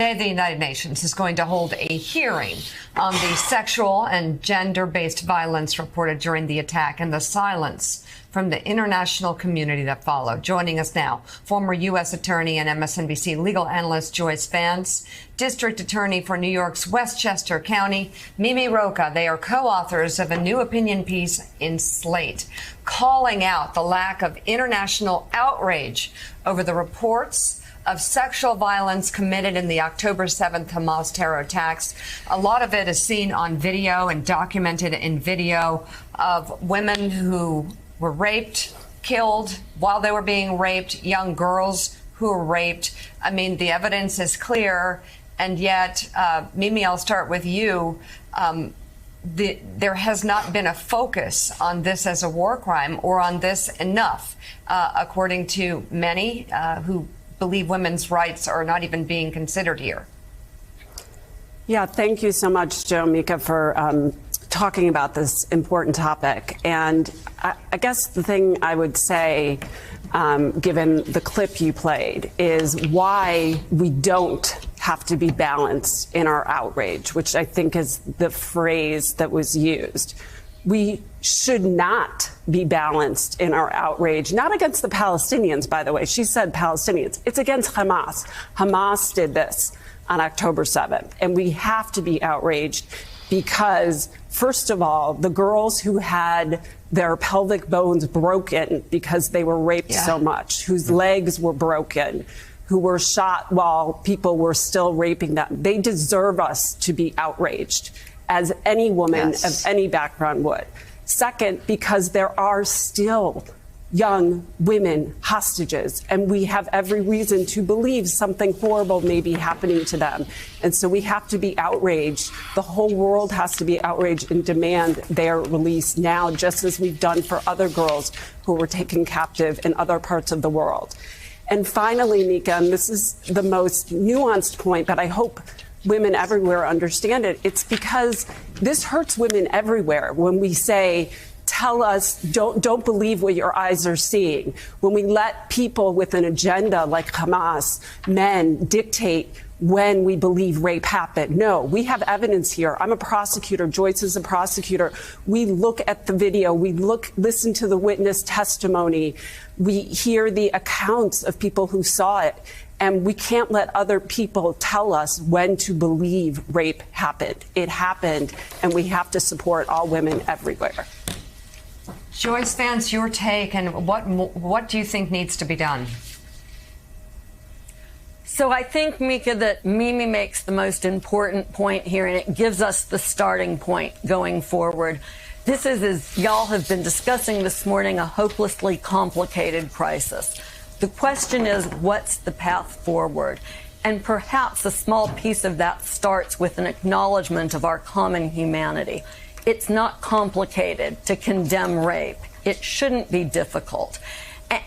Today, the United Nations is going to hold a hearing on the sexual and gender-based violence reported during the attack and the silence from the international community that followed. Joining us now, former U.S. Attorney and MSNBC legal analyst Joyce Vance, District Attorney for New York's Westchester County, Mimi Rocah. They are co-authors of a new opinion piece in Slate, calling out the lack of international outrage over the reports of sexual violence committed in the October 7th Hamas terror attacks. A lot of it is seen on video and documented in video of women who were raped, killed while they were being raped, young girls who were raped. I mean, the evidence is clear, and yet, Mimi, I'll start with you. There has not been a focus on this as a war crime or on this enough, according to many who believe women's rights are not even being considered here. Yeah, thank you so much, Joe Mika, for talking about this important topic. And I guess the thing I would say, given the clip you played, is why we don't have to be balanced in our outrage, which I think is the phrase that was used. We should not be balanced in our outrage, not against the Palestinians, by the way. She said Palestinians. It's against Hamas. Hamas did this on October 7th. And we have to be outraged because, first of all, the girls who had their pelvic bones broken because they were raped so much, whose legs were broken, who were shot while people were still raping them, they deserve us to be outraged, as any woman of any background would. Second, because there are still young women hostages, and we have every reason to believe something horrible may be happening to them. And so we have to be outraged. The whole world has to be outraged and demand their release now, just as we've done for other girls who were taken captive in other parts of the world. And finally, Mika, and this is the most nuanced point, but I hope women everywhere understand it. It's because this hurts women everywhere when we say, tell us, don't believe what your eyes are seeing. When we let people with an agenda like Hamas, men, dictate when we believe rape happened. No, we have evidence here. I'm a prosecutor. Joyce is a prosecutor. We look at the video. We listen to the witness testimony. We hear the accounts of people who saw it. And we can't let other people tell us when to believe rape happened. It happened, and we have to support all women everywhere. Joyce Vance, your take, and what do you think needs to be done? So I think, Mika, that Mimi makes the most important point here, and it gives us the starting point going forward. This is, as y'all have been discussing this morning, a hopelessly complicated crisis. The question is, what's the path forward? And perhaps a small piece of that starts with an acknowledgement of our common humanity. It's not complicated to condemn rape. It shouldn't be difficult.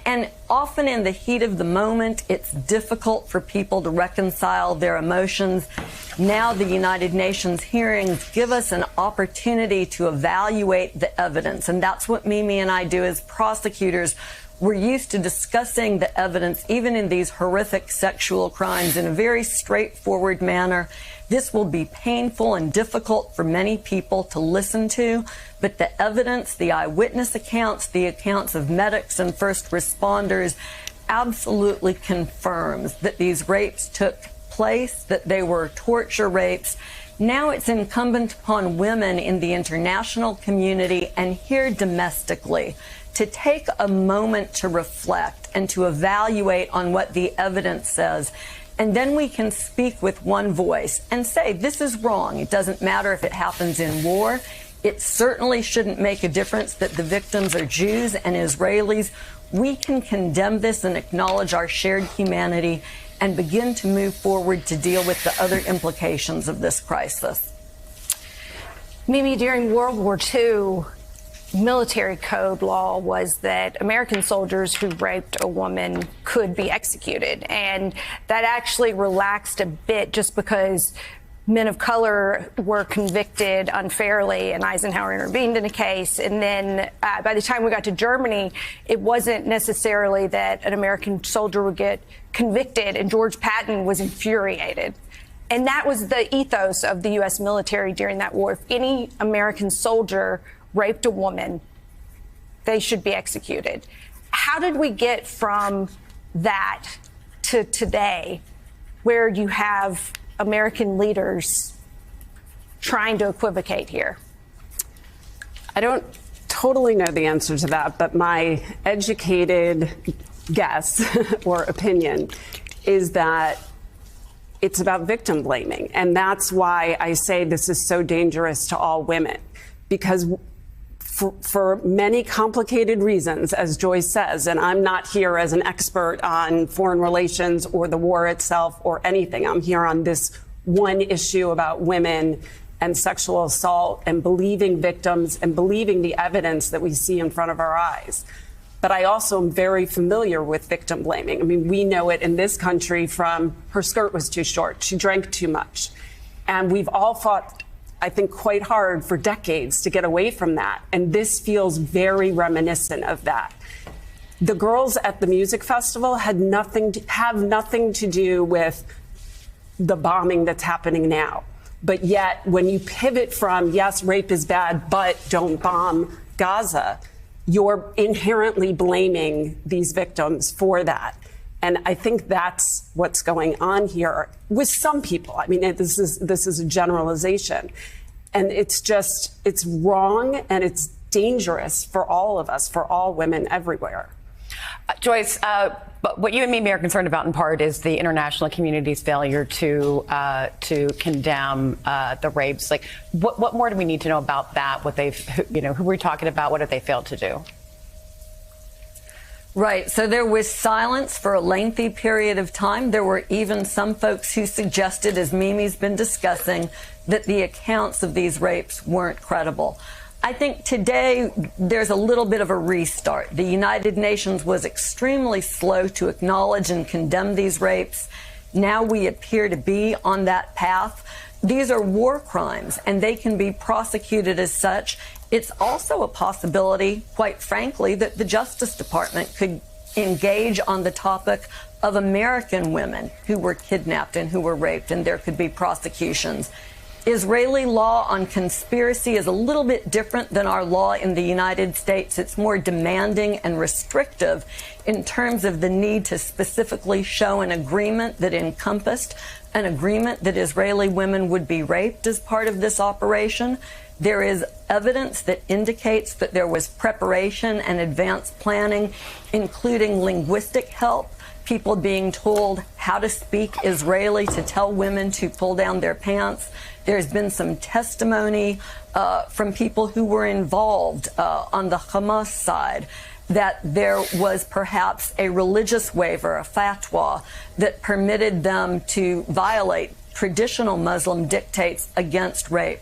And often in the heat of the moment, it's difficult for people to reconcile their emotions. Now the United Nations hearings give us an opportunity to evaluate the evidence. And that's what Mimi and I do as prosecutors. We're used to discussing the evidence, even in these horrific sexual crimes, in a very straightforward manner. This will be painful and difficult for many people to listen to, but the evidence, the eyewitness accounts, the accounts of medics and first responders absolutely confirms that these rapes took place, that they were torture rapes. Now it's incumbent upon women in the international community and here domestically to take a moment to reflect and to evaluate on what the evidence says. And then we can speak with one voice and say, this is wrong. It doesn't matter if it happens in war. It certainly shouldn't make a difference that the victims are Jews and Israelis. We can condemn this and acknowledge our shared humanity and begin to move forward to deal with the other implications of this crisis. Mimi, during World War II, military code law was that American soldiers who raped a woman could be executed. And that actually relaxed a bit just because men of color were convicted unfairly and Eisenhower intervened in a case. And then by the time we got to Germany, it wasn't necessarily that an American soldier would get convicted, and George Patton was infuriated. And that was the ethos of the U.S. military during that war. If any American soldier raped a woman, they should be executed. How did we get from that to today, where you have American leaders trying to equivocate here? I don't totally know the answer to that, but my educated guess or opinion is that it's about victim blaming. And that's why I say this is so dangerous to all women, because for many complicated reasons, as Joyce says, and I'm not here as an expert on foreign relations or the war itself or anything. I'm here on this one issue about women and sexual assault and believing victims and believing the evidence that we see in front of our eyes. But I also am very familiar with victim blaming. I mean, we know it in this country from her skirt was too short, she drank too much. And we've all fought, I think, quite hard for decades to get away from that. And this feels very reminiscent of that. The girls at the music festival have nothing to do with the bombing that's happening now. But yet, when you pivot from, yes, rape is bad, but don't bomb Gaza, you're inherently blaming these victims for that. And I think that's what's going on here with some people. I mean, this is a generalization. And it's wrong and it's dangerous for all of us, for all women everywhere. Joyce, but what you and me are concerned about in part is the international community's failure to condemn the rapes. Like, what more do we need to know about that? What they've, who we're talking about? What have they failed to do? Right. So there was silence for a lengthy period of time. There were even some folks who suggested, as Mimi's been discussing, that the accounts of these rapes weren't credible. I think today there's a little bit of a restart. The United Nations was extremely slow to acknowledge and condemn these rapes. Now we appear to be on that path. These are war crimes, and they can be prosecuted as such. It's also a possibility, quite frankly, that the Justice Department could engage on the topic of American women who were kidnapped and who were raped, and there could be prosecutions. Israeli law on conspiracy is a little bit different than our law in the United States. It's more demanding and restrictive in terms of the need to specifically show an agreement that encompassed an agreement that Israeli women would be raped as part of this operation. There is evidence that indicates that there was preparation and advanced planning, including linguistic help, people being told how to speak Israeli to tell women to pull down their pants. There's been some testimony from people who were involved on the Hamas side that there was perhaps a religious waiver, a fatwa, that permitted them to violate traditional Muslim dictates against rape.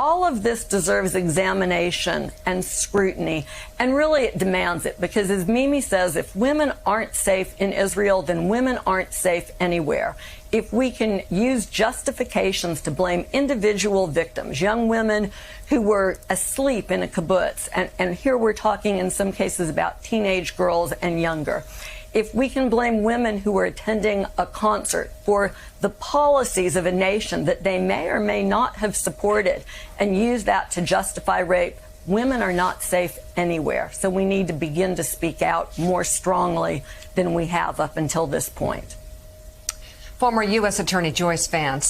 All of this deserves examination and scrutiny, and really it demands it, because as Mimi says, if women aren't safe in Israel, then women aren't safe anywhere. If we can use justifications to blame individual victims, young women who were asleep in a kibbutz, and here we're talking in some cases about teenage girls and younger. If we can blame women who were attending a concert for the policies of a nation that they may or may not have supported and use that to justify rape, women are not safe anywhere. So we need to begin to speak out more strongly than we have up until this point. Former U.S. Attorney Joyce Vance